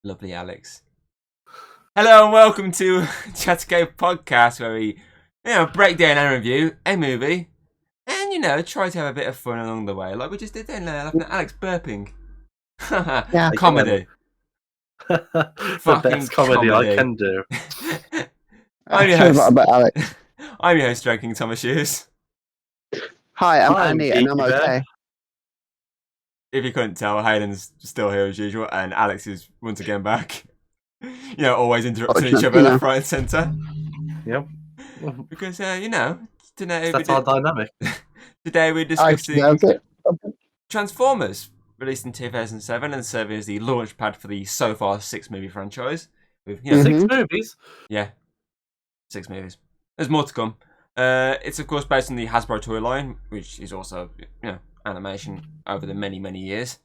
Lovely Alex. Hello and welcome to Chattergate Podcast, where we, break down and review a movie, and try to have a bit of fun along the way, like we just did then. Laughing at Alex burping. Yeah, comedy. The best comedy I can do. I'm your host. Alex. I'm your host, Drinking Thomas Hughes. Hi, I'm Andy, and I'm okay. If you couldn't tell, Hayden's still here as usual, and Alex is once again back. Always interrupting each other left, right, and centre. Yep. Because today that's our dynamic. Today we're discussing Transformers, released in 2007 and serving as the launch pad for the so far 6-movie franchise. With 6 movies. Yeah, 6 movies. There's more to come. It's of course based on the Hasbro toy line, which is also animation over the many years.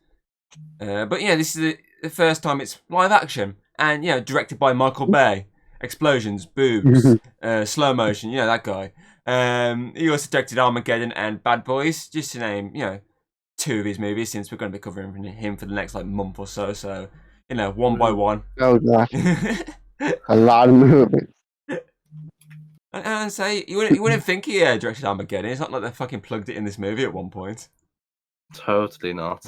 But this is the first time it's live action and directed by Michael Bay. Explosions, boobs, slow motion. That guy. He also directed Armageddon and Bad Boys, just to name 2 of his movies, since we're going to be covering him for the next month or so. So one by one. Oh gosh, a lot of movies. And say you wouldn't think he directed Armageddon. It's not like they fucking plugged it in this movie at one point. Totally not.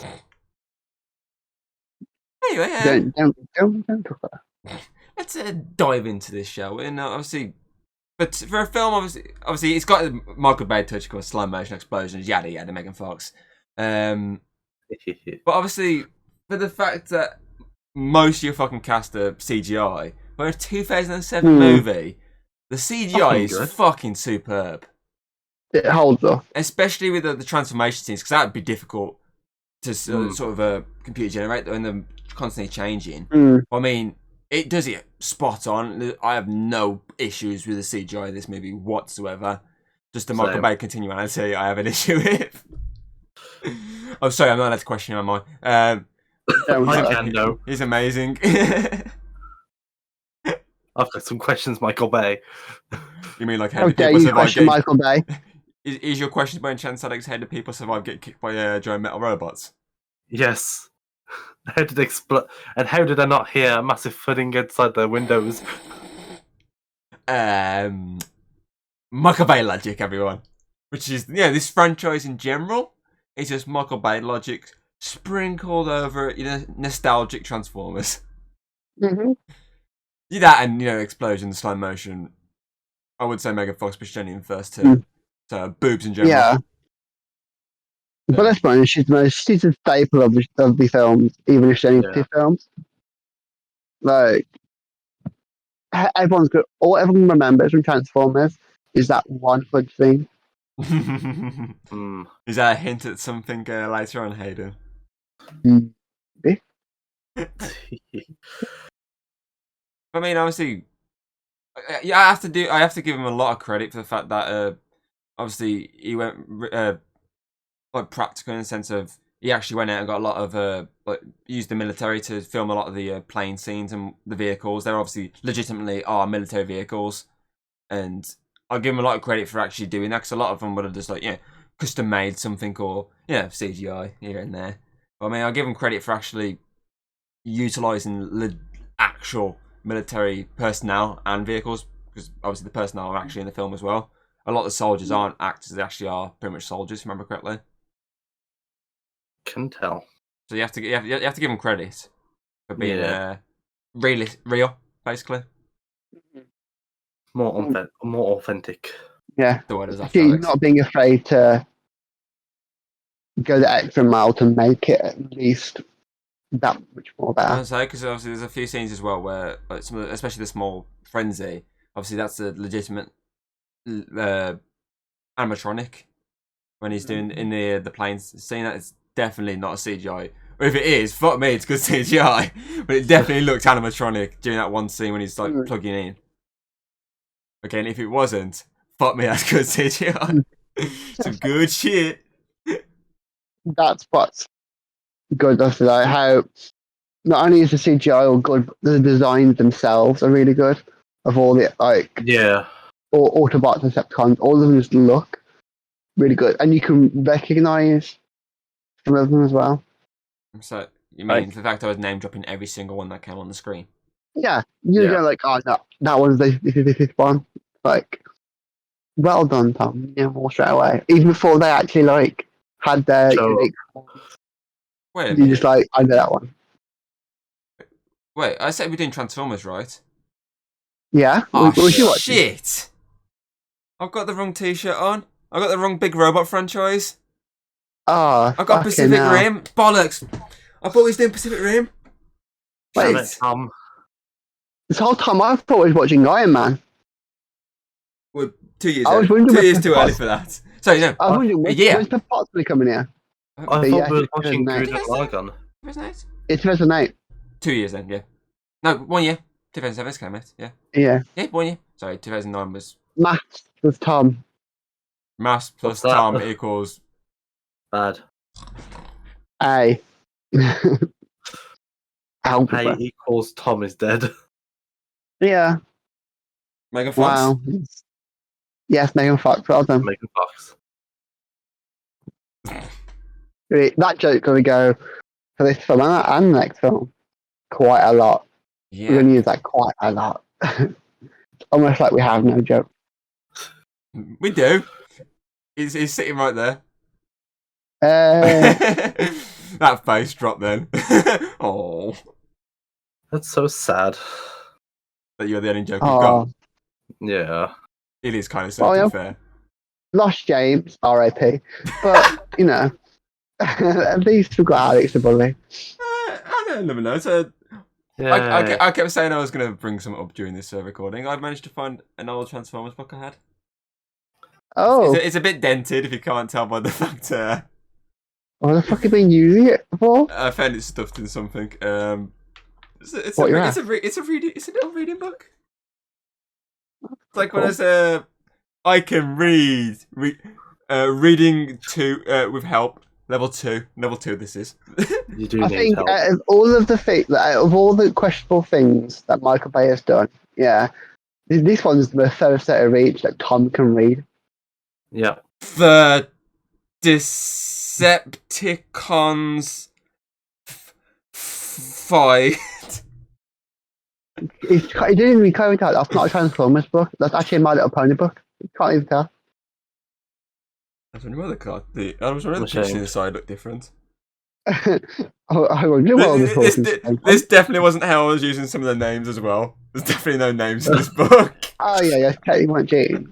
Anyway, don't talk about that. Let's dive into this, shall we? And obviously, but for a film, obviously, it's got a Michael Bay touch, of course, slow motion explosions, yada yada, Megan Fox. But obviously, for the fact that most of your fucking cast are CGI, for a 2007 movie, the CGI is fucking superb. It holds up, especially with the transformation scenes, because that would be difficult to sort of computer generate when they're constantly changing. I mean, it does it spot on. I have no issues with the CGI in this movie whatsoever. Just the Michael Bay continuity, I have an issue with. Oh, sorry, I'm not allowed to question him, am I? I can know. He's amazing. I've got some questions, Michael Bay. You mean how did people survive? Michael Bay. Is your question by any chance, Alex? How did people survive getting kicked by giant metal robots? Yes. How did explode? And how did I not hear a massive thudding inside the windows? Michael Bay logic, everyone. Which is this franchise in general is just Michael Bay logic sprinkled over nostalgic Transformers. That and explosions, slow motion. I would say Megan Fox, but she's only in the first 2. So boobs in general. Yeah. But let's be honest, she's a staple of the films, even if she's only 2 films. Everyone's good. All everyone remembers from Transformers is that one good thing. Is that a hint at something later on, Hayden? I mean, obviously, I have to give him a lot of credit for the fact that obviously he went practical in the sense of he actually went out and got a lot of used the military to film a lot of the plane scenes and the vehicles. They're obviously legitimately are military vehicles, and I'll give him a lot of credit for actually doing that, because a lot of them would have just custom made something or CGI here and there. But I mean, I'll give him credit for actually utilising actual military personnel and vehicles, because obviously the personnel are actually in the film as well. A lot of the soldiers aren't actors; they actually are pretty much soldiers, if I remember correctly. Can tell. So you have to give him credit for being real, basically. More authentic. Yeah. She's not being afraid to go the extra mile to make it at least that much more better. I would say, because obviously there's a few scenes as well where, especially the small frenzy, obviously that's a legitimate animatronic when he's doing in the planes scene. That is definitely not a CGI. Or if it is, fuck me, it's good CGI. But it definitely looked animatronic during that one scene when he's plugging in. Again, if it wasn't, fuck me, that's good CGI. Some good shit. That's what's good. That's how not only is the CGI all good, but the designs themselves are really good. Of all the or Autobots and Decepticons, all of them just look really good, and you can recognize some of them as well. So you mean the fact I was name dropping every single one that came on the screen? Yeah, you're going like, oh, no, that one's this one. Like, well done, Tom. You know, more straight away. Even before they actually like had their unique ones. Wait a You minute. just like, I know that one. Wait, I said we're doing Transformers, right? Yeah. Oh, What shit! I've got the wrong T-shirt on. I got the wrong Big Robot franchise. Oh, I got Pacific Rim. Bollocks! I thought we was doing Pacific Rim. Wait, this whole time I thought I was watching Iron Man. Well, 2 years early. 2 years too early for that. So, no. I was wondering, when's the parts going to come in here? I thought we were watching Gurren Lagann. 2008? It's 2008. 2 years then, yeah. No, 1 year. 2007 came out, yeah. Yeah. Yeah, 1 year. Sorry, 2009 was... Maths with Tom. Maths plus Tom equals... Bad. A. A equals Tom is dead. Yeah. Megan Fox? Wow. Yes, Megan Fox. Well done. Megan Fox. That joke's going to go for this film and the next film quite a lot. Yeah. We're going to use that quite a lot. Almost like we have no joke. We do. He's sitting right there. That face drop then. Oh. That's so sad. That you're the only joke you've got. Yeah. It is kind of sad, to be fair. Lost James, R.I.P. But, you know, at least we've got Alex to bully. I never know. So, yeah. I kept saying I was going to bring some up during this recording. I've managed to find an old Transformers book I had. Oh. It's a bit dented, if you can't tell by the fact. What the fuck have you been using it for? I found it stuffed in something. It's a little reading book. It's like when I say, I can read. Reading with help. Level 2. Level 2 this is. You do I need think help. out of all the questionable things that Michael Bay has done, yeah, this one's the furthest out of reach that Tom can read. Yeah. The Decepticons fight. You didn't even tell that's not a Transformers book. That's actually a My Little Pony book. You can't even tell. I was wondering why the picture inside looked different. I wonder what this definitely wasn't how I was using some of the names as well. There's definitely no names in this book. Oh yeah, Katie went cheating.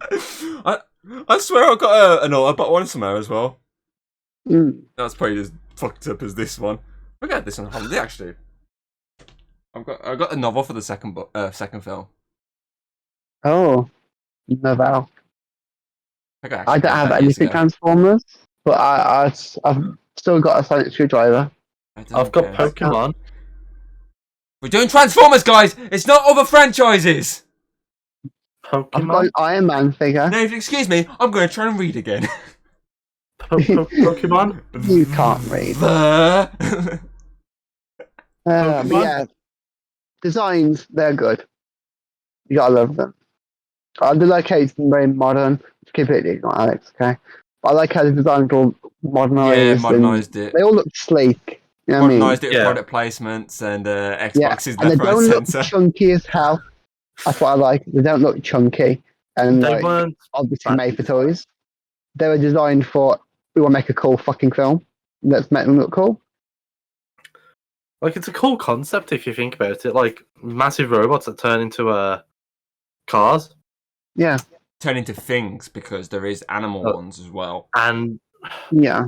I swear I got I bought one somewhere as well. Mm. That's probably as fucked up as this one. I got this on holiday actually. I got a novel for the second film. Oh, novel. I don't have anything Transformers, but I've still got a sonic screwdriver. I've got Pokemon. We're doing Transformers, guys. It's not other franchises. Pokemon. I've got an Iron Man figure. No, excuse me. I'm going to try and read again. Pokemon. You can't read. But yeah, designs, they're good. You gotta love them. I do like how it's very modern. It's completely not Alex, okay? But I like how the designs all modernised. Yeah, modernised it. They all look sleek. You know what I mean? Modernised it with product placements and Xbox is and they left, right, don't look centre. chunky as hell. That's what I like. They don't look chunky. And they weren't obviously made for toys. They were designed for, we want to make a cool fucking film. Let's make them look cool. Like, it's a cool concept if you think about it. Like, massive robots that turn into cars. Yeah. Turn into things, because there is animal ones as well. And... yeah.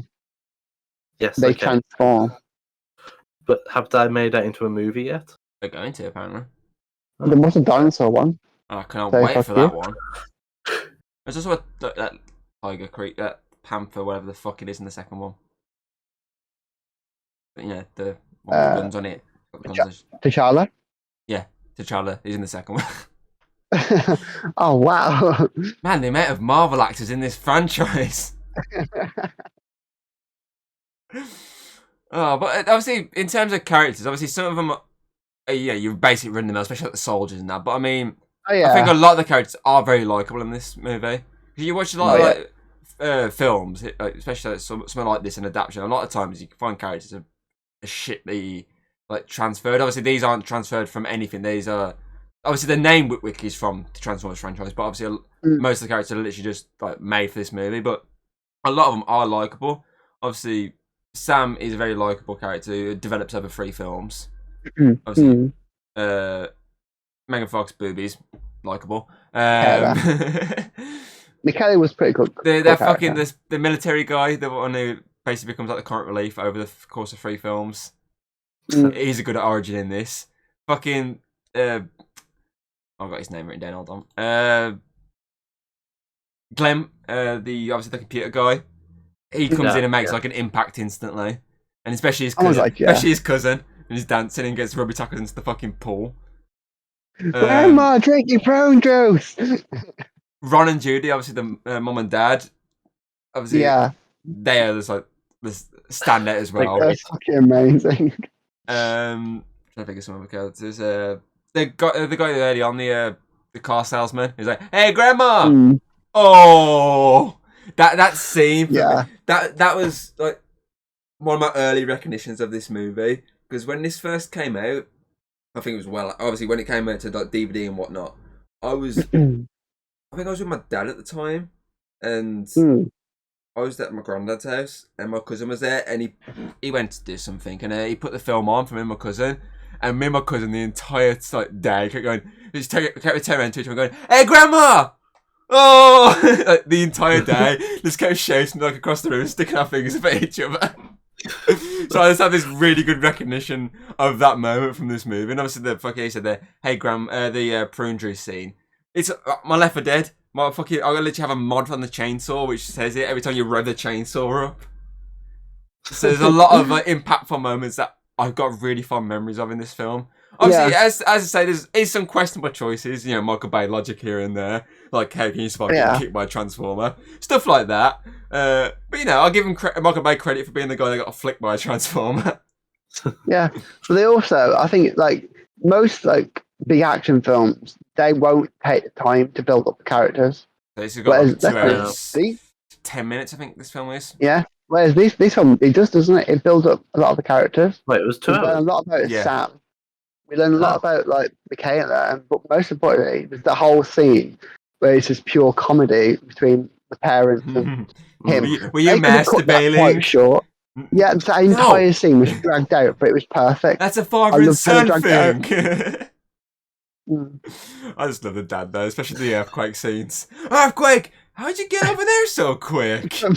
Yes, they transform. But have they made that into a movie yet? They're going to, apparently. There was a dinosaur one. Oh, I cannot wait for that one. There's also that tiger creek, that panther, whatever the fuck it is in the second one. But, yeah, the one with guns on it. T'Challa? Yeah, T'Challa is in the second one. Oh, wow. Man, the amount of Marvel actors in this franchise. Oh, but obviously, in terms of characters, obviously some of them are, you've basically written them out, especially like the soldiers and that. But I mean, I think a lot of the characters are very likable in this movie. If you watch a lot of films, especially like something like this, an adaptation, a lot of times you can find characters are shitly like transferred. Obviously, these aren't transferred from anything. These are obviously the name Witwick is from the Transformers franchise, but obviously most of the characters are literally just like made for this movie. But a lot of them are likable. Obviously, Sam is a very likable character who develops over 3 films. Obviously, Megan Fox boobies, likable. McKelly was pretty good. They're fucking the military guy, the one who basically becomes like the comic relief over the course of 3 films. He's a good origin in this. Fucking I've got his name written down. Hold on. Clem, obviously the computer guy. He comes in and makes like an impact instantly, and especially his cousin, and he's dancing and gets rubber tackled into the fucking pool. Grandma, drink your prune juice. Ron and Judy, obviously the mum and dad, obviously they are just like the standout as well. Like, that's fucking amazing. Trying to think of some other characters. The guy early on, the car salesman. He's like, "Hey, Grandma!" Oh, that scene. That was like one of my early recognitions of this movie, because when this first came out, I think it was obviously when it came out to like DVD and whatnot. I think I was with my dad at the time, and I was at my granddad's house, and my cousin was there, and he went to do something, and he put the film on for me and my cousin, and me and my cousin the entire like day kept going, just kept turning around to each other, going, "Hey, Grandma!" Oh, like, the entire day, just kept shouting like across the room, sticking our fingers up at each other. So I just had this really good recognition of that moment from this movie, and obviously he said the "Hey, the prune juice scene." It's my Left 4 Dead. I literally have a mod on the chainsaw which says it every time you rev the chainsaw up. So there's a lot of impactful moments that I've got really fond memories of in this film. Obviously, as I say, there's some questionable choices. You know, Michael Bay logic here and there, like how can you survive getting kicked by a transformer, stuff like that. But you know, I'll give him Michael Bay credit for being the guy that got flicked by a transformer. Yeah, but they also, I think, like most like big action films, they won't take the time to build up the characters. So this has got like 2 hours, 10 minutes, I think this film is. Yeah. Whereas this one, it just doesn't it? It builds up a lot of the characters. Wait, it was 2 hours. We learn a lot about Sam. We learn a lot about like Michaela, but most importantly, there's the whole scene where it's just pure comedy between the parents and him. Were you masturbating? Quite short. Yeah, the entire scene was dragged out, but it was perfect. That's a father and son thing. I just love the dad though, especially the earthquake scenes. Earthquake! How'd you get over there so quick? And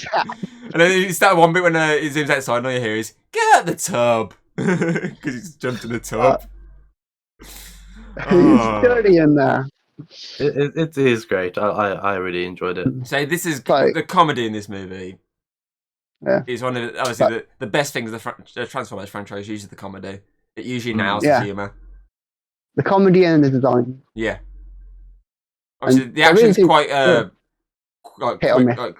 then it's that one bit when he zooms outside and all you hear is, "Get out the tub!" Because he's jumped in the tub. He's dirty in there. It is great. I really enjoyed it. So this is the comedy in this movie. Yeah, it's one of obviously the best things of the Transformers franchise. Usually the comedy. It usually nails the humour. The comedy and the design. Yeah. Obviously, the action's quite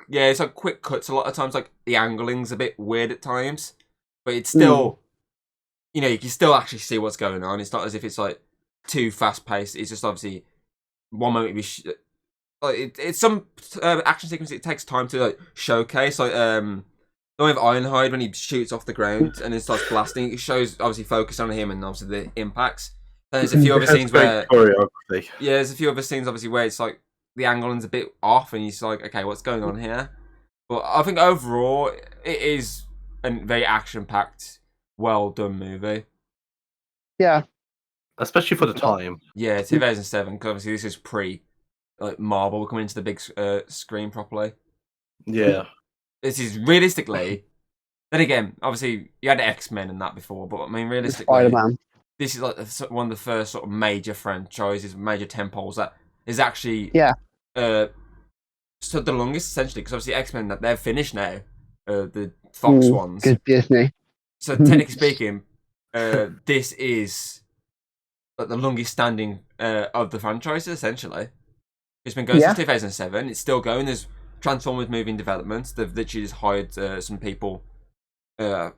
it's like quick cuts. A lot of times, like the angling's a bit weird at times, but it's still, you know, you can still actually see what's going on. It's not as if it's like too fast paced. It's just obviously one moment it's some action sequence. It takes time to like showcase. Like the one with Ironhide when he shoots off the ground and it starts blasting. It shows obviously focus on him and obviously the impacts. And there's a few other scenes where choreography. Yeah, there's a few other scenes obviously where it's like the angling's a bit off and you're like, okay, what's going on here? But I think overall it is a very action-packed, well-done movie. Yeah. Especially for the time. Yeah, 2007, because obviously this is pre like Marvel coming into the big screen properly. Yeah. This is realistically, then again, obviously you had X-Men and that before, but I mean realistically, Spider-Man. This is like one of the first sort of major franchises, major temples that is actually stood the longest essentially, because obviously X-Men they're finished now, the Fox ones. Good Disney. So technically speaking, this is like the longest standing of the franchises essentially. It's been going since 2007. It's still going. There's Transformers movie in development. They've literally just hired some people. They've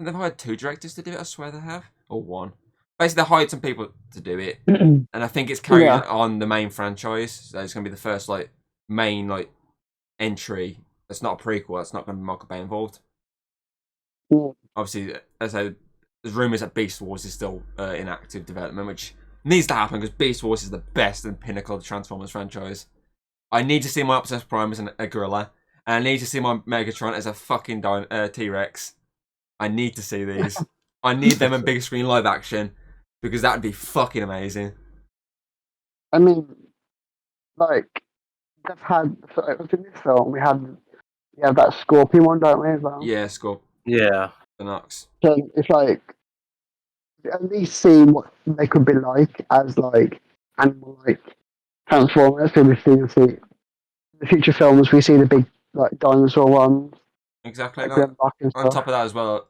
hired 2 directors to do it. I swear they have. Or 1. Basically, they hired some people to do it, and I think it's carrying on the main franchise. So it's going to be the first like main like entry. It's not a prequel. It's not going to be Michael Bay involved. Obviously, as I said, there's rumours that Beast Wars is still in active development, which needs to happen because Beast Wars is the best and pinnacle of the Transformers franchise. I need to see my Optimus Prime as a gorilla, and I need to see my Megatron as a fucking T-Rex. I need to see these. I need them in big screen live action because that would be fucking amazing. I mean, like, they've had, in this film, we have that Scorpion one, don't we, as well? Yeah, Scorp. Yeah. The Nox. So it's like, at least seeing what they could be like as, like, animal-like Transformers. So we see in the future films, we see the big, like, dinosaur ones. Exactly. Like, on top of that as well,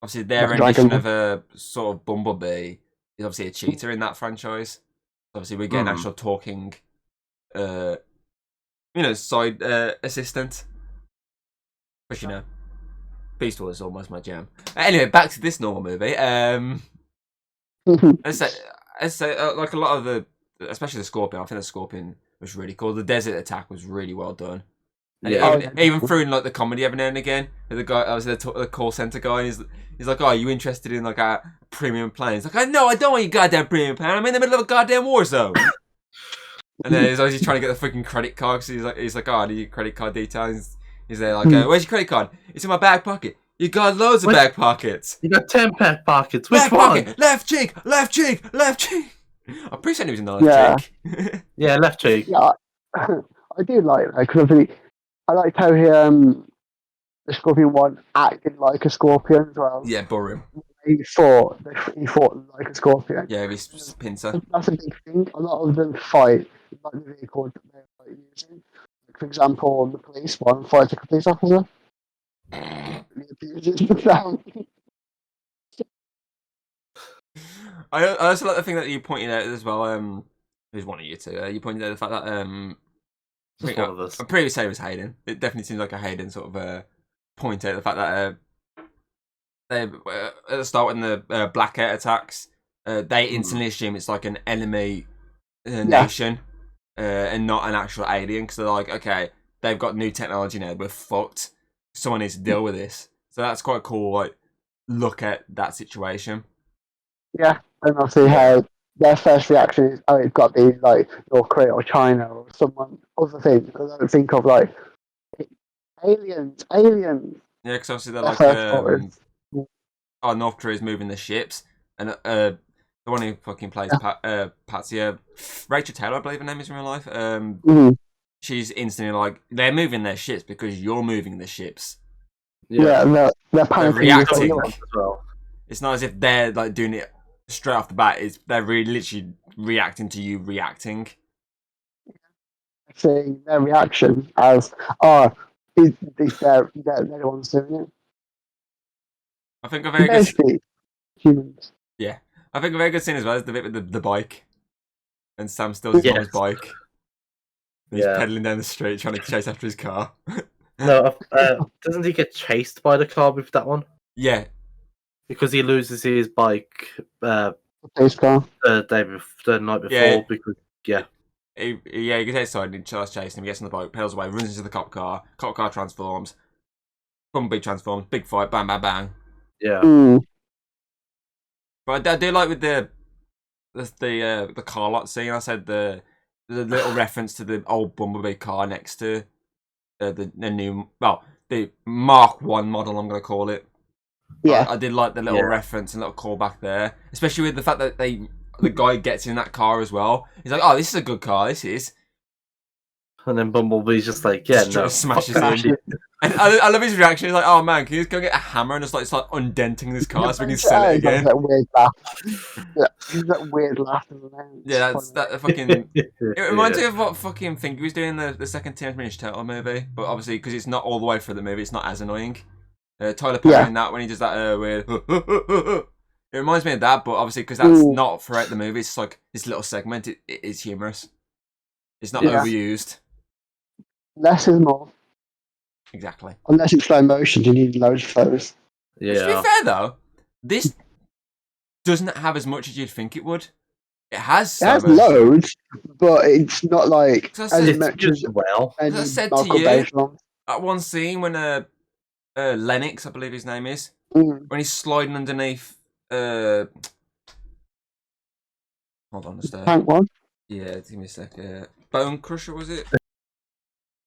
obviously their rendition of a sort of Bumblebee is obviously a cheetah in that franchise. Obviously, we're getting actual talking, side assistant. Which, Beast Wars is almost my jam. Anyway, back to this normal movie. I say, like a lot of the, especially the Scorpion. I think the Scorpion was really cool. The Desert Attack was really well done. And even threw in like the comedy every now and again. The guy, obviously the call center guy, he's like, "Oh, are you interested in like a premium plane?" He's like, "No, I don't want your goddamn premium plane. I'm in the middle of a goddamn war zone." And then he's always trying to get the freaking credit card. So he's like, "Oh, I need your credit card details." He's there like, "Where's your credit card?" "It's in my back pocket." "You got loads of back pockets." You got 10 back pockets. Which back one? Pocket, left cheek, left cheek, left cheek. I'm pretty certain he was in the left cheek. Yeah, left cheek. Yeah, I do like that because I liked how the Scorpion one acted like a scorpion as well. Yeah, boring. He fought like a scorpion. Yeah, he's pincer. That's a big thing. A lot of them fight like the vehicle that they're using. Like, for example, the police one fights like a police officer. I also like the thing that you pointed out as well. Who's one of you two? You pointed out the fact that one of us. I'm pretty sure it was Hayden. It definitely seems like a Hayden sort of point out the fact that they at the start when the blackout attacks, they instantly assume it's like an enemy nation and not an actual alien because they're like, okay, they've got new technology now, we're fucked. Someone needs to deal with this. So that's quite cool. Like, look at that situation. Yeah, and I'll see how their first reaction is, oh, it's got to be like North Korea or China or someone other thing. Because I don't think of like aliens. Yeah, because obviously they're like, North Korea's moving the ships, and the one who fucking plays Patsy, Rachel Taylor, I believe her name is in real life. She's instantly like, they're moving their ships because you're moving the ships. Yeah, they're panicking. Reacting. It's not as if they're like doing it straight off the bat. They're really literally reacting to you reacting. Seeing their reaction as, they're the ones doing it. I think a very good humans. Yeah, I think a very good scene as well is the bit with the bike, and Sam steals his mom's bike. He's pedaling down the street trying to chase after his car. No, doesn't he get chased by the car with that one? Yeah, because he loses his bike. His car. The night before because he gets outside and he starts chasing him. He gets on the bike, pedals away, runs into the cop car. Cop car transforms. Bumblebee transforms. Big fight. Bang, bang, bang. Yeah. But I do like with the car lot scene. I said the little reference to the old Bumblebee car next to the new, the Mark 1 model, I'm going to call it. Yeah. I did like the little reference and little callback there, especially with the fact that the guy gets in that car as well. He's like, "Oh, this is a good car. This is." And then Bumblebee's just like, smashes in. And I love his reaction. He's like, "Oh man, can you just go get a hammer and just start undenting this car so we can sell it again?" That weird laugh. That weird laugh. Yeah, that fucking. It reminds me of what fucking thing he was doing in the second Teenage Mutant Ninja Turtle movie, but obviously because it's not all the way through the movie, it's not as annoying. Tyler Perry in that when he does that weird. It reminds me of that, but obviously because that's not throughout the movie, it's like this little segment. It is humorous. It's not overused. Less is more. Exactly. Unless it's slow motion, you need loads of those. Yeah. To be fair though, this doesn't have as much as you'd think it would. It has loads, but it's not like as much as well. As I said to you, at one scene when Lennox, I believe his name is, when he's sliding underneath Hold on, just Tank one. yeah, give me a sec. Bone Crusher was it?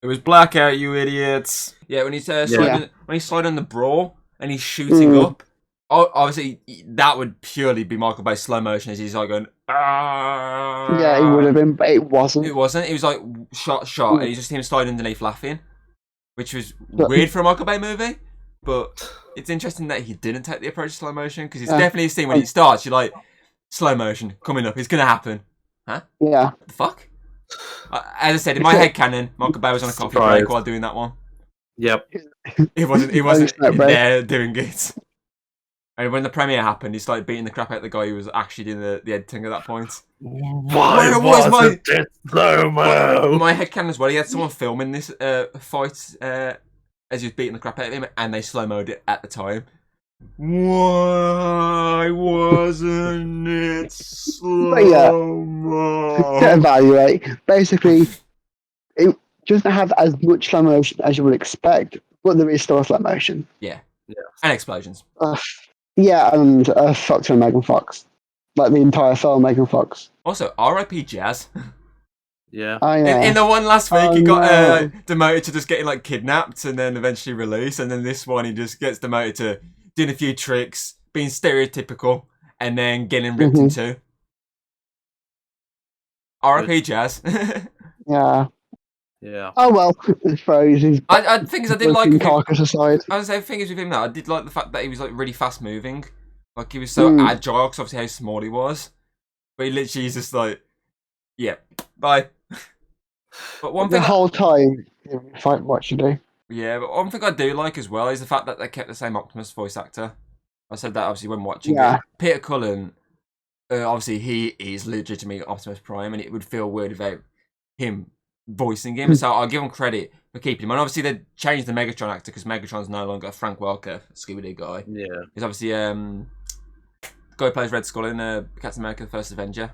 It was Blackout, you idiots. Yeah, when he's sliding the brawl and he's shooting up. Obviously, that would purely be Michael Bay's slow motion as he's like going. Yeah, it would have been, but it wasn't. It wasn't. It was like shot, and he's just him sliding underneath laughing, which was weird for a Michael Bay movie. But it's interesting that he didn't take the approach to slow motion because it's definitely a scene when it starts. You're like, slow motion coming up. It's gonna happen, huh? Yeah. What the fuck? As I said, in my head canon, Michael Bay was on a coffee break while doing that one. Yep. He wasn't there doing it. And when the premiere happened, he started beating the crap out of the guy who was actually doing the editing at that point. Why was it slow-mo? My headcanon as well, he had someone filming this fight as he was beating the crap out of him, and they slow-moed it at the time. Why wasn't it slow-mo? To evaluate, basically, it doesn't have as much slow motion as you would expect, but there is still slow motion. Yeah. And explosions. Yeah, and Fox and Megan Fox. Like the entire film, Megan Fox. Also, R.I.P. Jazz. Yeah. Oh, yeah. In the one last week, he got demoted to just getting like kidnapped and then eventually released. And then this one, he just gets demoted to doing a few tricks, being stereotypical, and then getting ripped in two. R.I.P. Jazz. Yeah. Yeah. Oh well, it's Frozen. I think I did like carcass aside. I was saying, the thing is with him that I did like the fact that he was like really fast moving, like he was so agile because obviously how small he was, but he literally is just like, yeah, bye. But one thing the whole time, fight what you do. Yeah, but one thing I do like as well is the fact that they kept the same Optimus voice actor. I said that obviously when watching it. Peter Cullen, obviously he is legitimately Optimus Prime, and it would feel weird without him voicing him, so I'll give him credit for keeping him. And obviously they changed the Megatron actor because Megatron's no longer Frank Welker, Scooby-Doo guy. Yeah. He's obviously the guy who plays Red Skull in Captain America: The First Avenger,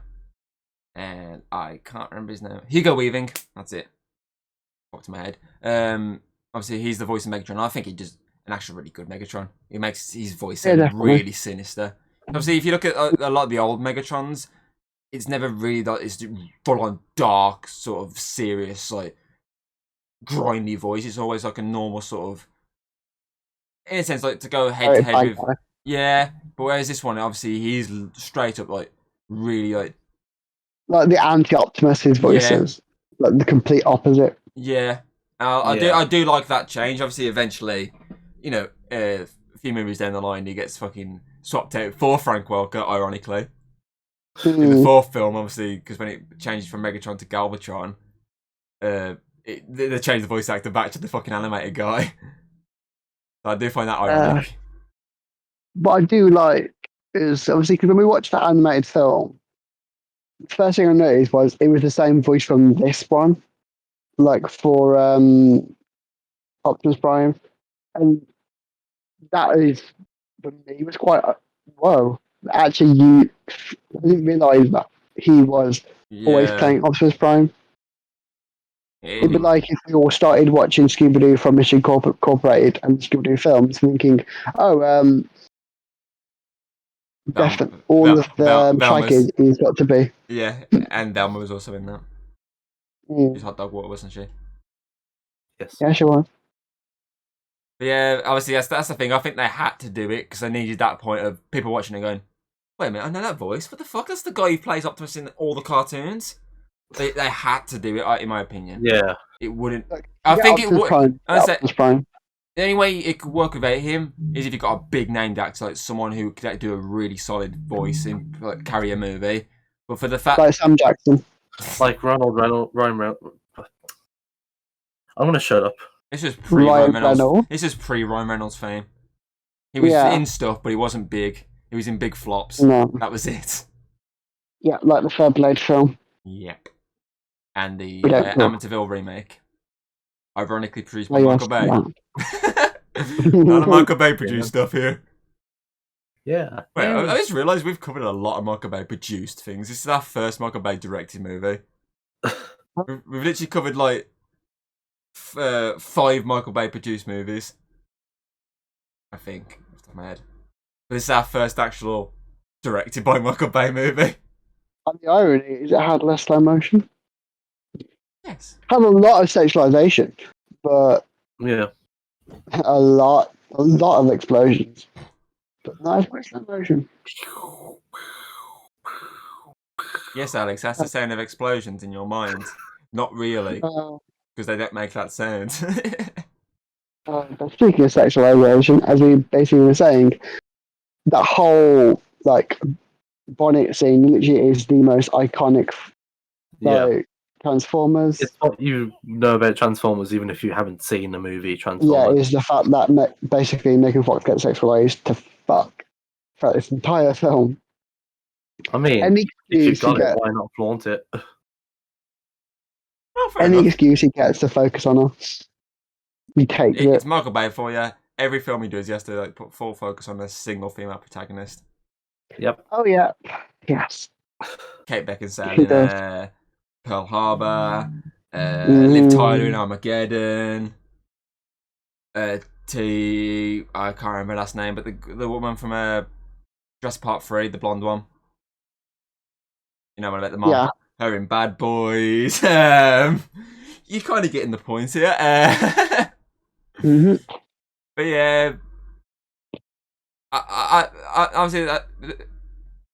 and I can't remember his name. Hugo Weaving. That's it. Popped in my head. Obviously he's the voice of Megatron. I think he does an actually really good Megatron. He makes his voice sound really sinister. Obviously, if you look at a lot of the old Megatrons, it's never really that it's full on dark, sort of serious, like grindy voice. It's always like a normal sort of, in a sense, like to go head to head with. Yeah, but whereas this one, obviously, he's straight up like really like the anti-Optimus, his voices, like the complete opposite. Yeah, I do like that change. Obviously, eventually, you know, a few movies down the line, he gets fucking swapped out for Frank Welker, ironically. In the fourth film, obviously, because when it changed from Megatron to Galvatron, they changed the voice actor back to the fucking animated guy. So I do find that ironic. What I do like is, obviously, because when we watched that animated film, the first thing I noticed was it was the same voice from this one, like for Optimus Prime. And that is, for me, was quite, whoa. Actually, I didn't realise that he was always playing Optimus Prime. It'd be like if we all started watching Scooby-Doo from Mission Incorporated and Scooby-Doo films, thinking, definitely all of the psychic he's got to be. Yeah, and Velma was also in that. She's Hot Dog Water, wasn't she? Yes. Yeah, she was. But yeah, obviously that's the thing. I think they had to do it because they needed that point of people watching and going, wait a minute, I know that voice. What the fuck? That's the guy who plays Optimus in all the cartoons. They had to do it, in my opinion. Yeah. It wouldn't. I think it would. The only way it could work without him is if you got a big named actor, like someone who could do a really solid voice and like, carry a movie. But for the fact, like Sam Jackson, like Ryan Reynolds. I'm gonna shut up. This is pre-Ryan Reynolds. This is pre-Ryan Reynolds fame. He was in stuff, but he wasn't big. He was in big flops. No. That was it. Yeah, like the Third Blade film. Yep. And the Amityville remake. Ironically produced by Michael Bay. None of Michael Bay produced stuff here. Yeah. Wait, I just realised we've covered a lot of Michael Bay produced things. This is our first Michael Bay directed movie. We've literally covered like 5 Michael Bay produced movies. I think, off the top of my head. This is our first actual directed by Michael Bay movie. And the irony is it had less slow motion. Yes. Had a lot of sexualization, but Yeah. a lot of explosions. But not as much slow motion. Yes, Alex, that's the sound of explosions in your mind. Not really, because they don't make that sound. But speaking of sexualization, as we basically were saying, that whole like bonnet scene literally is the most iconic Transformers. It's what you know about Transformers, even if you haven't seen the movie Yeah, Transformers. is the fact that basically Megan Fox gets sexualized to fuck throughout this entire film. I mean, Any if you've excuse got it, why not flaunt it? Well, fair any enough. excuse he gets to focus on her, he takes it. It's Michael Bay for you. Every film he does, he has to like put full focus on a single female protagonist. Yep. Oh yeah, yes. Kate Beckinsale He in does. Pearl Harbor, Liv Tyler in Armageddon, I can't remember her last name, but the woman from Jurassic Park 3, the blonde one. You know what about the mom? Yeah. Her in Bad Boys. You kind of getting the point here. But yeah, I obviously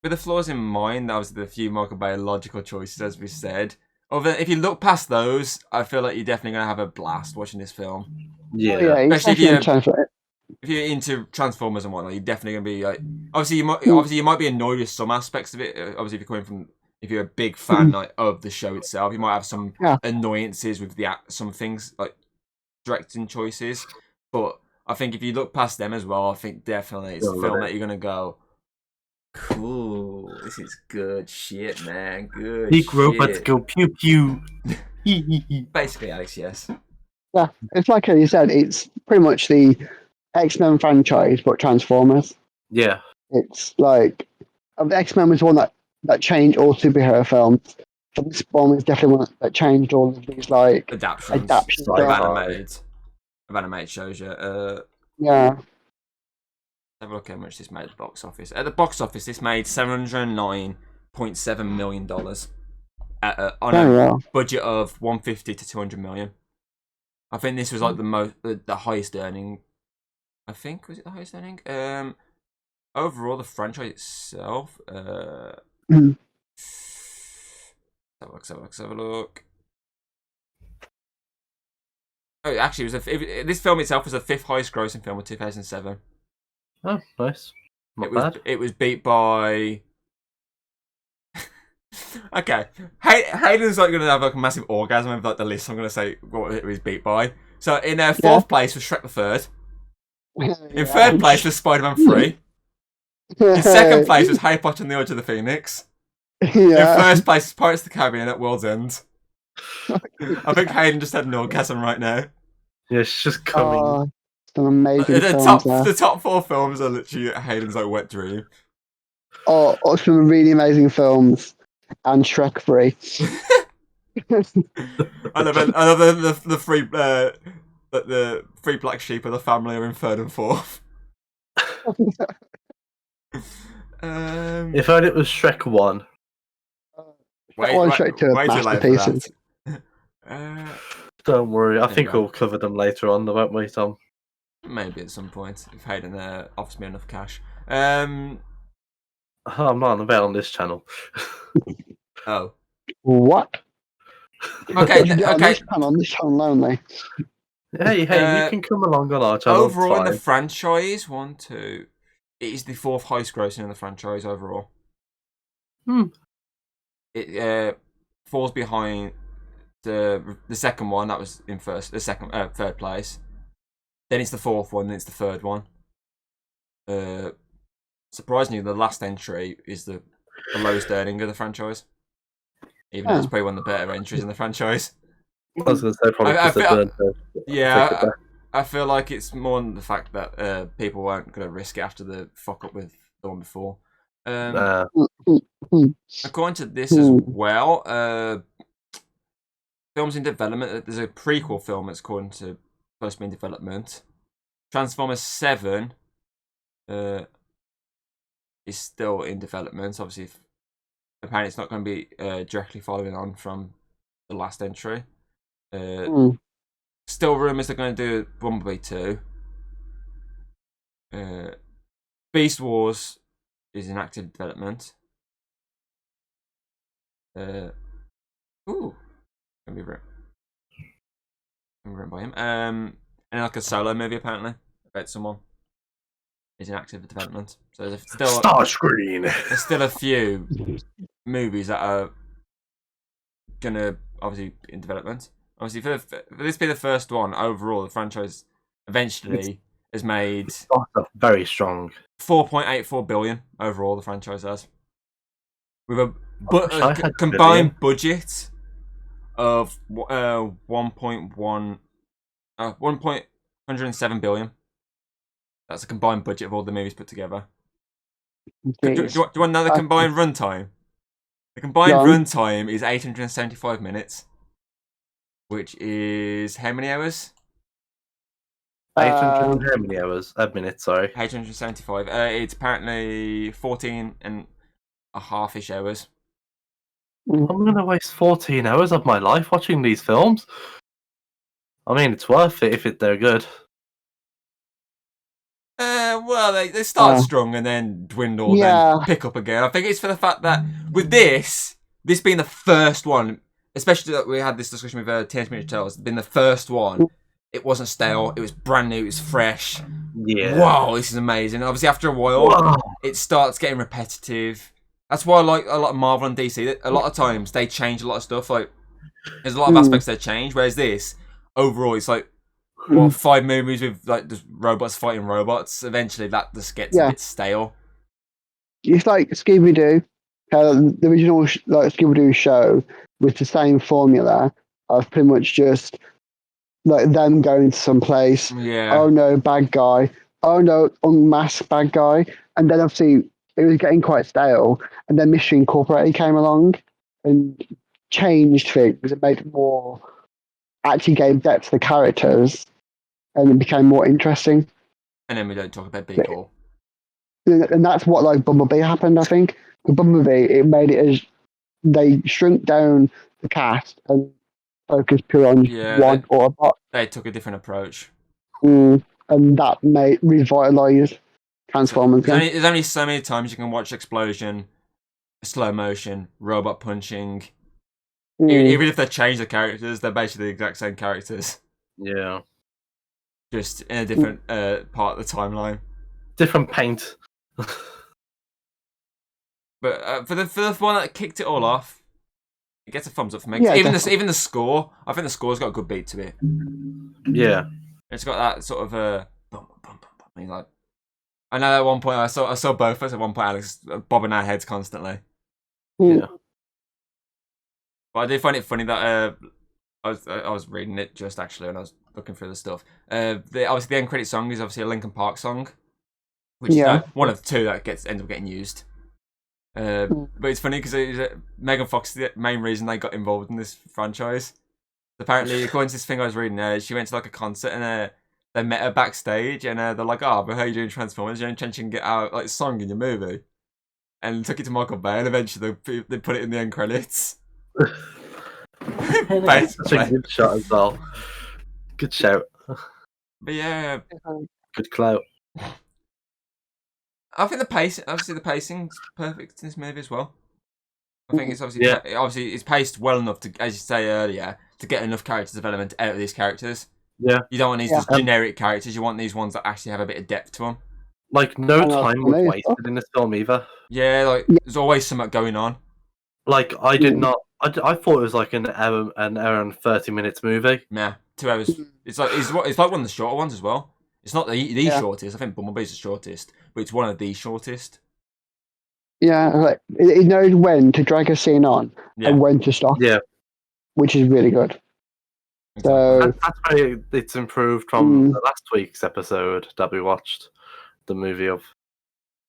with the flaws in mind, that was the few Michael Bay logical choices, as we said. If you look past those, I feel like you're definitely gonna have a blast watching this film. Yeah, especially if you're into Transformers and whatnot, you're definitely gonna be like. Obviously, you might be annoyed with some aspects of it. Obviously, if you're a big fan of the show itself, you might have some annoyances with some things like directing choices. But I think if you look past them as well, I think definitely it's a film that you're gonna go, cool, this is good shit, man. Good big shit. robots go pew pew. Basically, Alex, yes. Yeah, it's like you said, it's pretty much the X-Men franchise, but Transformers. Yeah. It's like the X-Men was one that changed all superhero films. So this one was definitely one that changed all of these like adaptions of animated shows. Yeah. Have a look how much this made at the box office. At the box office, this made $709.7 million on a budget of 150 to 200 million. I think this was like the highest earning. I think was it the highest earning? Overall, the franchise itself. Let's have a look. Oh, actually, this film itself was the 5th highest grossing film of 2007. Oh, nice. Not bad. It was beat by. Okay, Hayden's like gonna have like a massive orgasm with like the list. I'm gonna say what it was beat by. So in 4th place was Shrek the Third. In 3rd place was Spider-Man 3. In 2nd place was Harry Potter and the Order of the Phoenix. In 1st place was Pirates of the Caribbean at World's End. I think Hayden just had an orgasm right now. Yeah, it's just coming. Some amazing the top 4 films are literally Hayden's like wet dream. Oh, some really amazing films and Shrek 3. I love the three black sheep of the family are in 3rd and 4th. If only it was Shrek 1. Shrek 2 are masterpieces. Don't worry, I think we'll cover them later on, won't we, Tom? Maybe at some point, if Hayden offers me enough cash. I'm not on about on this channel. Oh. What? Okay. On this channel only. Hey, you can come along on our channel. Overall in the franchise, 1, 2, it is the 4th highest grossing in the franchise overall. It falls behind the second one that was in 3rd place. Then it's the 4th one, then it's the 3rd one. Surprisingly, the last entry is the lowest earning of the franchise. Even though it's probably one of the better entries in the franchise. I was going to say probably I feel like it's more than the fact that people weren't going to risk it after the fuck up with the one before. According to this as well, films in development, there's a prequel film that's according to supposed to be in development. Transformers 7 is still in development. Obviously, apparently it's not going to be directly following on from the last entry. Still rumours they're going to do Bumblebee 2. Beast Wars is in active development. Gonna be written by him. And like a solo movie apparently about someone is in active development. So there's still Starscream. There's still a few movies that are gonna obviously in development. Obviously, for this be the first one overall, the franchise eventually has made very strong 4.84 billion overall. The franchise has with a combined budget of 1.107 billion. That's a combined budget of all the movies put together. Do you want to know the combined runtime? The combined runtime is 875 minutes, which is how many hours? 800 how many hours? Minutes, sorry. 875. It's apparently 14 and a half-ish hours. I'm going to waste 14 hours of my life watching these films. I mean, it's worth it if they're good. Well, they start strong and then dwindle, then pick up again. I think it's for the fact that with this being the first one, especially that we had this discussion with Teenage Mutant Ninja Turtles, being the first one, it wasn't stale, it was brand new, it was fresh. Yeah. Wow, this is amazing. Obviously, after a while, it starts getting repetitive. That's why I like a lot of Marvel and DC. A lot of times, they change a lot of stuff. Like, there's a lot of aspects they change, whereas this, overall, it's like, 5 movies with like just robots fighting robots. Eventually, that just gets a bit stale. It's like Scooby Doo. The original Scooby Doo show with the same formula of pretty much just like them going to some place. Yeah. Oh no, bad guy. Oh no, unmasked bad guy. And then obviously it was getting quite stale. And then Mission Incorporated came along and changed things and made it more. Actually gave depth to the characters. And it became more interesting. And then we don't talk about people. And that's what like Bumblebee happened, I think. With Bumblebee, it made it as they shrunk down the cast and focused purely on one Autobot. They took a different approach. And that revitalised Transformers. There's only so many times you can watch explosion, slow motion, robot punching. Even if they change the characters, they're basically the exact same characters. Yeah. Just in a different part of the timeline. Different paint. But for the one that kicked it all off, it gets a thumbs up for me. Yeah, even the score, I think the score's got a good beat to it. Yeah. It's got that sort of bum, bum, bum, bum. I mean, like, I know at one point I saw both of us at one point, Alex, bobbing our heads constantly. Yeah. But I did find it funny that I was reading it just actually when I was looking through the stuff. Obviously the end credit song is obviously a Linkin Park song, which is one of the two that ends up getting used. But it's funny because Megan Fox, the main reason they got involved in this franchise. Apparently, according to this thing I was reading, she went to like a concert and they met her backstage and they're like, "Oh, but how are you doing Transformers? You're intention to get our like song in your movie," and took it to Michael Bay, and eventually they put it in the end credits. That's a good shot as well. Good shout. But yeah, good clout. I think the pacing's perfect in this movie as well. I think it's obviously it's paced well enough to, as you say earlier, to get enough character development out of these characters. Yeah, you don't want these just generic characters. You want these ones that actually have a bit of depth to them. Like no time was wasted in this film either. Yeah, like there's always something going on. Like I did not. I thought it was like an hour and 30 minutes movie. Yeah, 2 hours. It's like one of the shorter ones as well. It's not the shortest. I think Bumblebee's the shortest, but it's one of the shortest. Yeah, like it knows when to drag a scene on and when to stop. Yeah, which is really good. So that's why it's improved from the last week's episode that we watched, the movie of.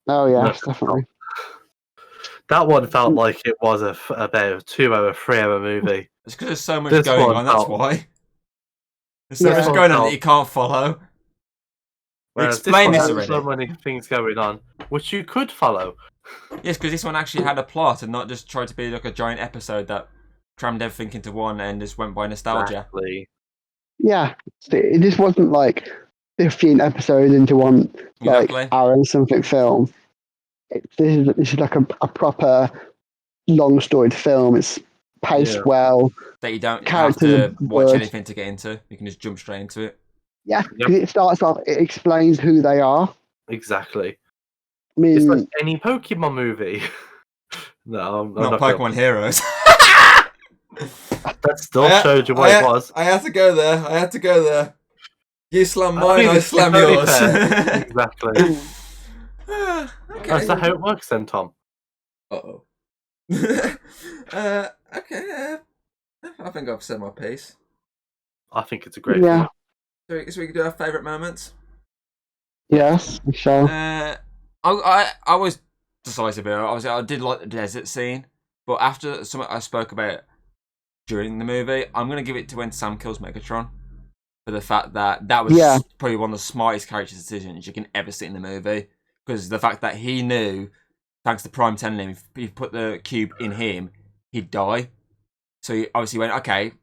Oh yeah, definitely. That one felt like it was about a 2-hour, 3-hour movie. It's because there's so much going on. That's why. There's so much going on that you can't follow. Whereas Explain this this one has so many things going on, which you could follow. Yes, because this one actually had a plot and not just tried to be like a giant episode that crammed everything into one and just went by nostalgia. Exactly. Yeah, this wasn't like 15 episodes into one like hour and something film. This is like a proper long storied film. It's paced well. That you don't have to watch anything to get into. You can just jump straight into it. Yeah, because it starts off, it explains who they are. Exactly. I mean, it's like any Pokemon movie. No, I'm not Pokemon Heroes. That still showed you what it was. I had to go there. You slam mine, I slam yours. Exactly. Okay. That's how it works then, Tom. Uh-oh. Okay. I think I've said my piece. I think it's a great film. So we can do our favourite moments? Yes, we shall. I was decisive here. I did like the desert scene, but after something I spoke about during the movie, I'm going to give it to when Sam kills Megatron. For the fact that was probably one of the smartest character decisions you can ever see in the movie. Because the fact that he knew, thanks to Prime telling him, if he put the cube in him, he'd die. So he obviously went, okay,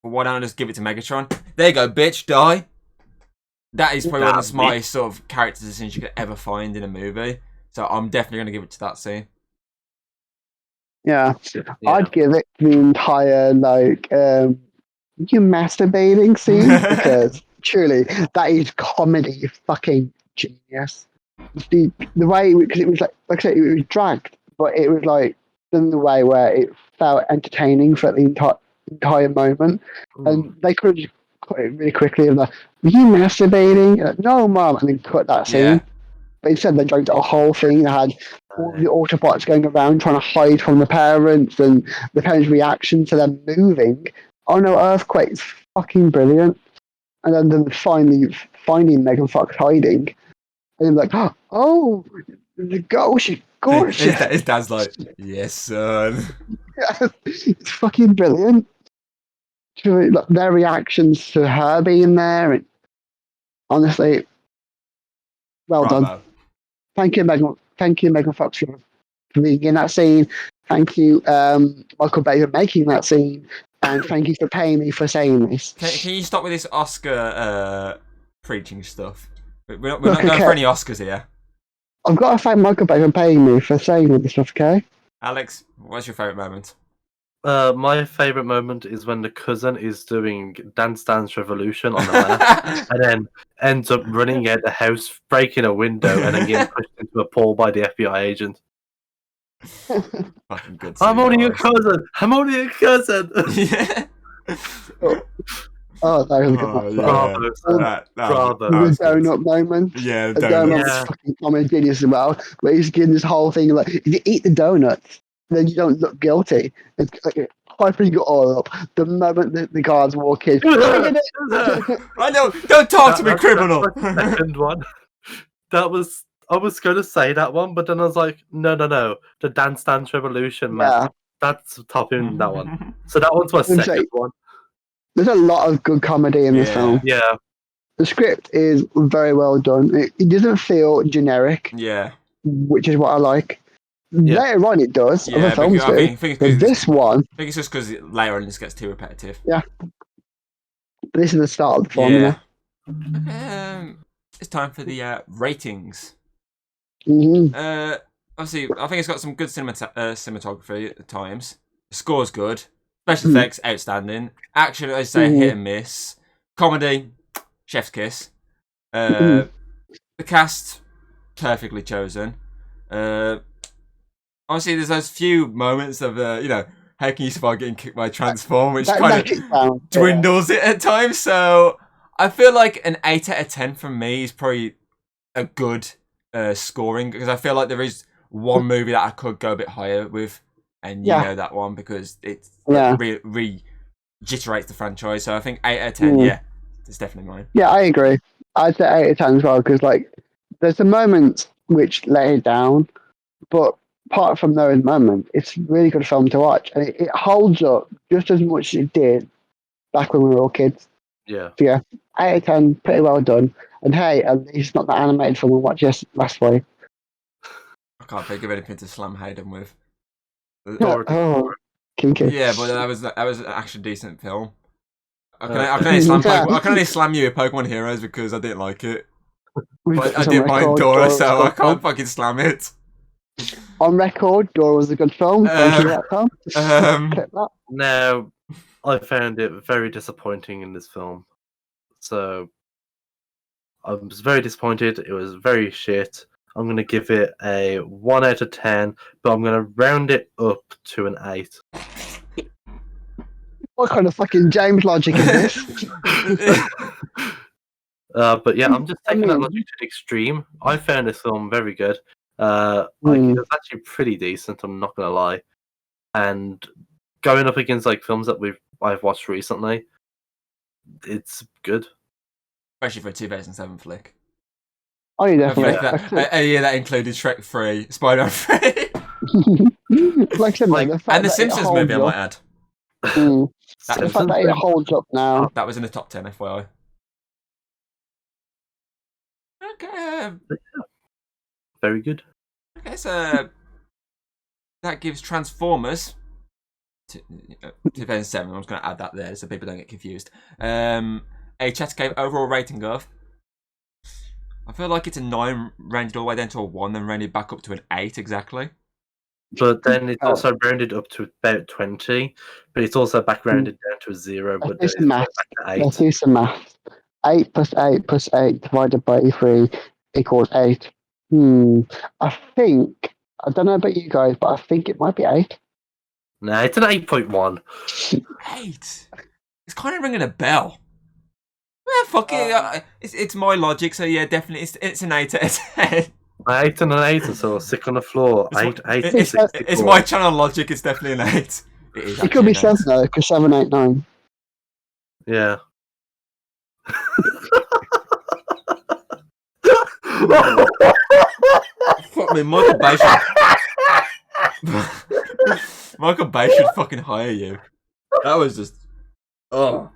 well, why don't I just give it to Megatron? There you go, bitch, die. That is probably one of the smartest sort of character decisions you could ever find in a movie. So I'm definitely going to give it to that scene. Yeah. I'd give it the entire, like, you masturbating scene, because truly, that is comedy fucking genius. The way, because it was like I said, it was dragged, but it was like done in the way where it felt entertaining for the entire moment, and they could have just cut it really quickly and like, were you masturbating? Like, no, mom, and then cut that scene. But instead, they dragged the whole thing. They had all the Autobots going around trying to hide from the parents, and the parents' reaction to them moving. Oh no, Earthquake's fucking brilliant. And then finally finding Megan Fox hiding. And they're like, oh, the girl, she's gorgeous. His dad's like, yes, son. It's fucking brilliant. Their reactions to her being there. And honestly, well done. Thank you, Megan Fox, for being in that scene. Thank you, Michael Bay, for making that scene. And thank you for paying me for saying this. Can you stop with this Oscar preaching stuff? We're not going for any Oscars here. I've got to thank Michael Bay for paying me for saying all this stuff, okay? Alex, what's your favourite moment? My favourite moment is when the cousin is doing Dance Dance Revolution on the left, and then ends up running out the house, breaking a window, and then getting pushed into a pool by the FBI agent. Fucking good. I'm only a cousin. Yeah. Oh, that was a good one. Bravo. The donut moment. Yeah, the donut was fucking comedy genius as well. Where he's getting this whole thing like, if you eat the donuts, then you don't look guilty. It's like hyping it all up. The moment that the guards walk in, I know. Don't talk to me, criminal. The second one. I was going to say that one, but then I was like, no. The Dance Dance Revolution, man. Yeah. That's topping that one. So that one's my second one. There's a lot of good comedy in this film. Yeah. The script is very well done. It doesn't feel generic. Yeah. Which is what I like. Yeah. Later on it does. Yeah, other films do. But this one... I think it's just because later on it just gets too repetitive. Yeah. But this is the start of the formula. Yeah. It's time for the ratings. Mm-hmm. Obviously, I think it's got some good cinematography at times. The score's good. Special effects, outstanding. Action, I say, hit and miss. Comedy, chef's kiss. The cast, perfectly chosen. Obviously, there's those few moments of, how can you survive getting kicked by a transform, which kind of dwindles it at times. So I feel like an 8 out of 10 from me is probably a good scoring, because I feel like there is one movie that I could go a bit higher with, and you know that one, because it reiterates the franchise. So I think 8 out of 10, it's definitely mine. Yeah, I agree. I'd say 8 out of 10 as well, because there's the moments which let it down, but apart from those moments, it's a really good film to watch, and it holds up just as much as it did back when we were all kids. Yeah. So 8 out of 10, pretty well done. And hey, at least not the animated film we watched last week. I can't think of anything to slam Hayden with. Oh, kinky. Yeah, but that was an actually decent film. I can only slam you with Pokemon Heroes because I didn't like it. But I didn't mind Dora, so I can't fucking slam it. On record, Dora was a good film. Thank you for that, Tom. No, I found it very disappointing in this film. So I was very disappointed. It was very shit. I'm going to give it a 1 out of 10, but I'm going to round it up to an 8. What kind of fucking James logic is this? But yeah, I'm just taking that logic to the extreme. I found this film very good. It was actually pretty decent, I'm not going to lie. And going up against like films that I've watched recently, it's good. Especially for a 2007 flick. Oh, yeah, definitely. A year that included Shrek 3, Spider-Man 3. Like I said, and the Simpsons movie, I might add. The fact that it holds up now. That was in the top 10, FYI. Okay. Very good. Okay, so that gives Transformers 2007. I'm just going to add that there so people don't get confused. A Chattercave overall rating of. I feel like it's a 9 rounded all the way down to a 1, then rounded back up to an 8 exactly. But then it's also rounded up to about 20, but it's also back rounded down to a 0. But let's do some math. 8 plus 8 plus 8 divided by 3 equals 8. I think, I don't know about you guys, but I think it might be 8. No, it's an 8.1. 8? It's kind of ringing a bell. Yeah, fuck it. It's my logic, so yeah, definitely it's an 8 out of 10. 8 and an 8, so sick on the floor. It's my channel logic, it's definitely an 8. It could be 7 though, because 7, 8, 9. Yeah. Fuck me, Michael Bay should fucking hire you. That was just. Oh.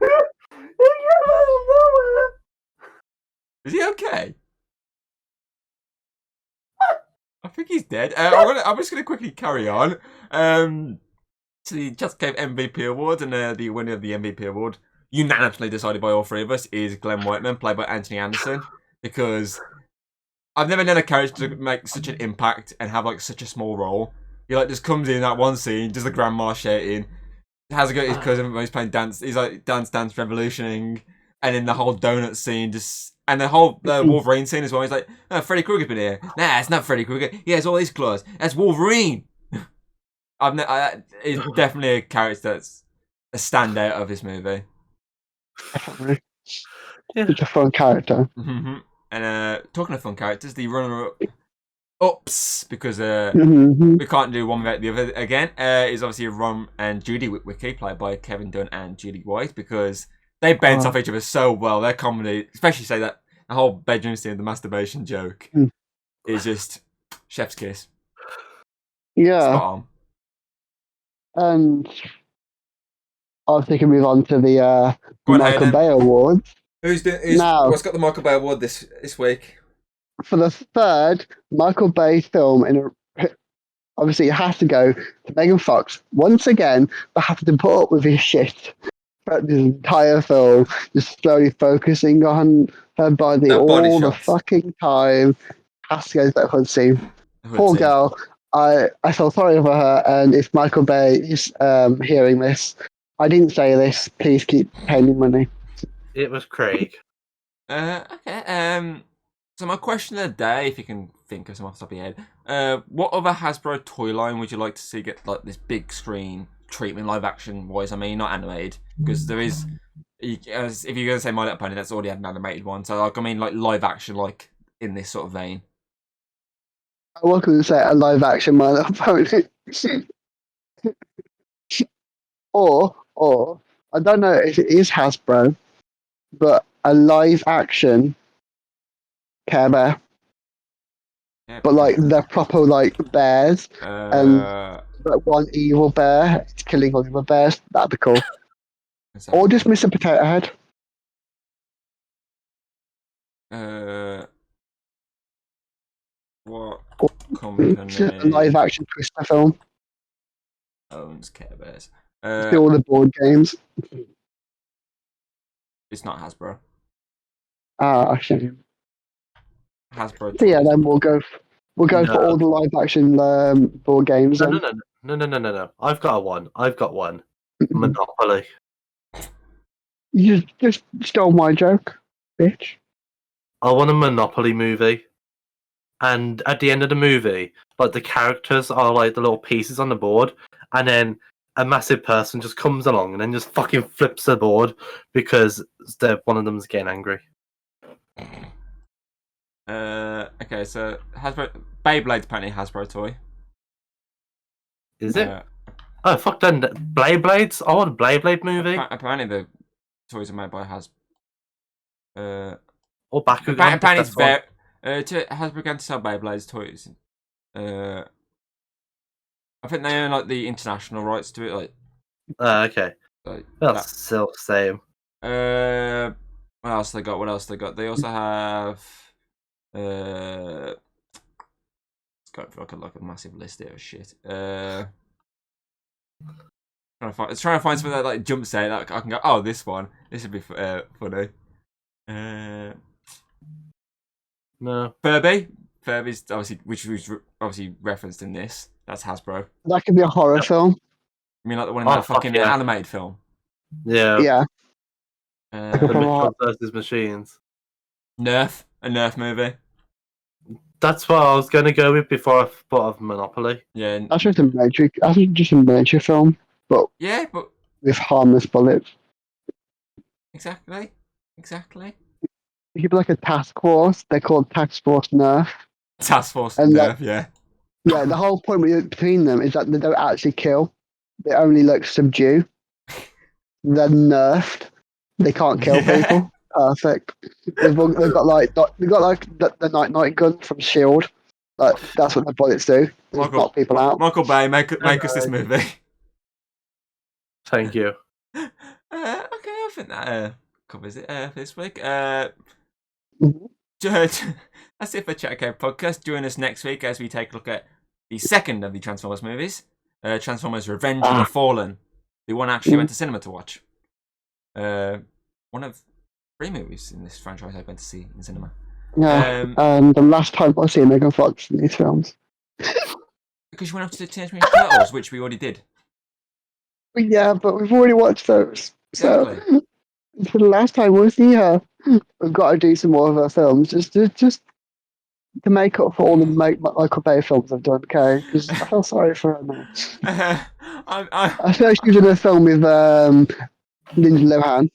Is he okay? I think he's dead. I'm just going to quickly carry on. To the Just Cave MVP Award, and the winner of the MVP Award, unanimously decided by all three of us, is Glenn Whiteman, played by Anthony Anderson, because I've never known a character to make such an impact and have like such a small role. He like just comes in that one scene, does the grandma shouting, has a go at his cousin when he's playing dance. He's like dance revolutioning, and then the whole donut scene and the whole Wolverine scene as well. He's like, oh, Freddy Krueger's been here. Nah, it's not Freddy Krueger. He has all these claws. That's Wolverine. He's definitely a character that's a standout of this movie. Definitely. It's a fun character. Mm-hmm. And talking of fun characters, the runner-ups, because we can't do one without the other again, is obviously Ron and Judy Witwicky, played by Kevin Dunn and Judy White, because they bounce off each other so well. Their comedy, especially say that the whole bedroom scene, the masturbation joke, is just chef's kiss. Yeah. Spot on. And I think we move on to the Michael Bay Awards. What's got the Michael Bay Award this week? For the third Michael Bay film, obviously it has to go to Megan Fox once again, but having to put up with his shit throughout this entire film, just slowly focusing on her body all the fucking time. Has to go to that hood scene. Poor girl. I feel sorry for her, and if Michael Bay is hearing this, I didn't say this. Please keep paying me money. It was Craig. Okay. So my question of the day, if you can think of some off the top of your head, what other Hasbro toy line would you like to see get like this big screen treatment, live action wise? I mean, not animated, because there is. If you're gonna say My Little Pony, that's already had an animated one. So like, I mean, like live action, like in this sort of vein. I was going to say a live action My Little Pony. or I don't know if it is Hasbro, but a live action Care Bear. Yeah, but like they're proper like bears, and like one evil bear is killing all the other bears. That'd be cool. Or just Mr. Potato Head. What company A live action Twister film. owns Care Bears? Do all the board games. It's not Hasbro. Ah, shame. Hasbro. So yeah, Toys. then we'll go for all the live action board games. No. I've got one. Monopoly. You just stole my joke, bitch. I want a Monopoly movie. And at the end of the movie, like the characters are like the little pieces on the board, and then a massive person just comes along and then just fucking flips the board because one of them's getting angry. Okay, so Hasbro Beyblade's apparently a Hasbro toy. Is it? Oh fuck then, Blades! I want a Blade movie. Apparently the toys are made by Hasbro. Or Bakugan. Apparently it's very Hasbro began to sell Beyblade's toys. I think they own like the international rights to it. Like, okay, that's still the same. What else they got? They also have. It's going for like a massive list here of shit. Trying to find something that like jumps out that I can go. Oh, this one. This would be funny. No. Furby's obviously, which was obviously referenced in this. That's Hasbro. That could be a horror film. I mean, like the one in that fucking animated film. Yeah. Yeah. The Mitchell versus Machines. A Nerf movie. That's what I was going to go with before I thought of Monopoly. Yeah. That's just a miniature film, but with harmless bullets. Exactly. It could be like a task force. They're called Task Force Nerf. Task Force Nerf, yeah. Yeah, the whole point between them is that they don't actually kill. They only subdue. They're nerfed. They can't kill people. Perfect. They've got the night gun from S.H.I.E.L.D. Like that's what the bullets do. They knock people out. Michael Bay, make us this movie. Thank you. Okay, I think that covers it for this week. That's it for Chat Cave Podcast. Join us next week as we take a look at the second of the Transformers movies, Transformers: Revenge of the Fallen. The one I actually went to cinema to watch. One of 3 movies in this franchise I went to see in cinema. Yeah, the last time I seen Megan Fox in these films. Because you went up to the Teenage Mutant Ninja Turtles, which we already did. Yeah, but we've already watched those. Exactly. So for the last time we'll see her. We've got to do some more of her films, just to make up for all the Michael Bay films I've done. Okay, because I feel sorry for her now. I know she was in a film with Lindsay Lohan,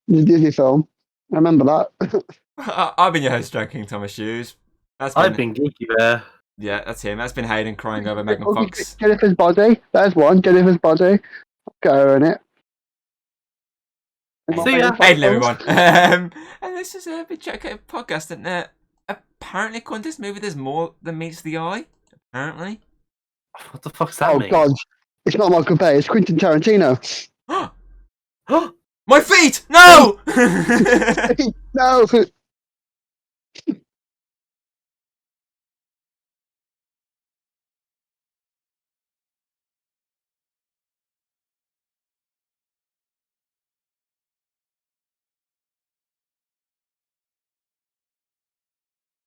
the Disney film. I remember that. I've been your host, Drag King Thomas Hughes. I've been Geeky Bear. Yeah, that's him. That's been Hayden crying over Megan Fox. Jennifer's Body. There's one. Jennifer's Body. Go in it. See ya. Hayden, everyone. And this is a big Chat Cave Podcast. And apparently, according to this movie, there's more than meets the eye. Apparently. What the fuck's that mean? Oh God! It's not Michael Bay. It's Quentin Tarantino. My feet! No! No.